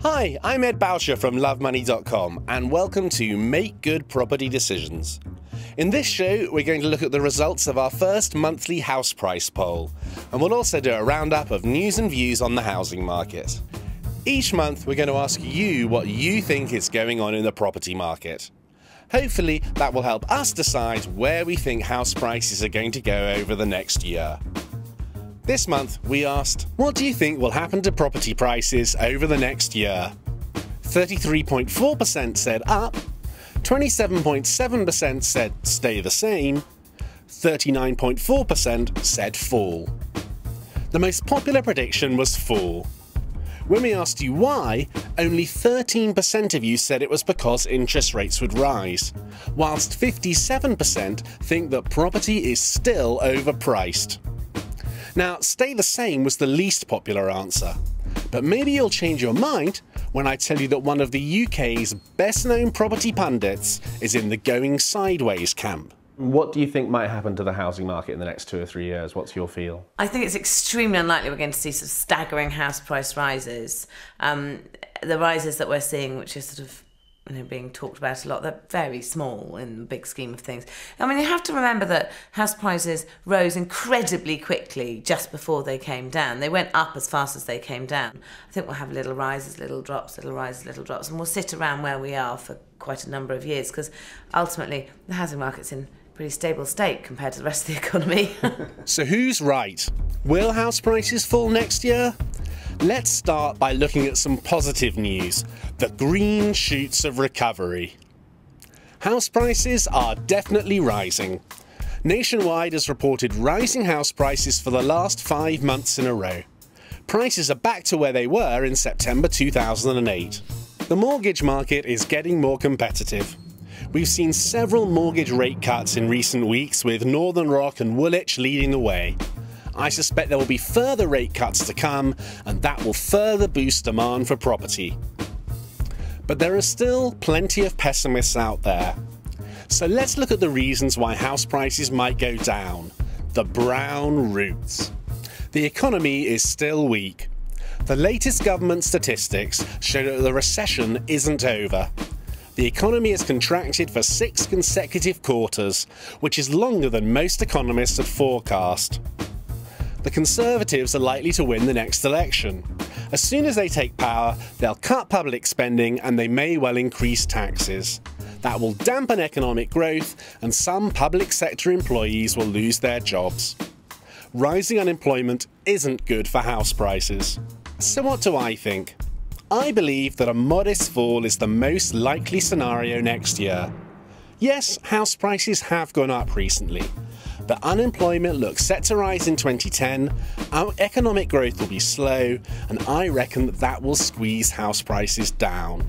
Hi, I'm Ed Boucher from LoveMoney.com and welcome to Make Good Property Decisions. In this show, we're going to look at the results of our first monthly house price poll, and we'll also do a roundup of news and views on the housing market. Each month, we're going to ask you what you think is going on in the property market. Hopefully, that will help us decide where we think house prices are going to go over the next year. This month, we asked, what do you think will happen to property prices over the next year? 33.4% said up, 27.7% said stay the same, 39.4% said fall. The most popular prediction was fall. When we asked you why, only 13% of you said it was because interest rates would rise, whilst 57% think that property is still overpriced. Now, stay the same was the least popular answer, but maybe you'll change your mind when I tell you that one of the UK's best-known property pundits is in the going sideways camp. What do you think might happen to the housing market in the next 2 or 3 years? What's your feel? I think it's extremely unlikely we're going to see sort of staggering house price rises. The rises that we're seeing, which is sort of being talked about a lot, they're very small in the big scheme of things. I mean, you have to remember that house prices rose incredibly quickly just before they came down. They went up as fast as they came down. I think we'll have little rises, little drops, little rises, little drops, and we'll sit around where we are for quite a number of years because ultimately the housing market's in a pretty stable state compared to the rest of the economy. So who's right? Will house prices fall next year? Let's start by looking at some positive news, the green shoots of recovery. House prices are definitely rising. Nationwide has reported rising house prices for the last 5 months in a row. Prices are back to where they were in September 2008. The mortgage market is getting more competitive. We've seen several mortgage rate cuts in recent weeks, with Northern Rock and Woolwich leading the way. I suspect there will be further rate cuts to come, and that will further boost demand for property. But there are still plenty of pessimists out there. So let's look at the reasons why house prices might go down. The brown roots. The economy is still weak. The latest government statistics show that the recession isn't over. The economy has contracted for 6 consecutive quarters, which is longer than most economists had forecast. The Conservatives are likely to win the next election. As soon as they take power, they'll cut public spending and they may well increase taxes. That will dampen economic growth and some public sector employees will lose their jobs. Rising unemployment isn't good for house prices. So what do I think? I believe that a modest fall is the most likely scenario next year. Yes, house prices have gone up recently, but unemployment looks set to rise in 2010, our economic growth will be slow, and I reckon that will squeeze house prices down.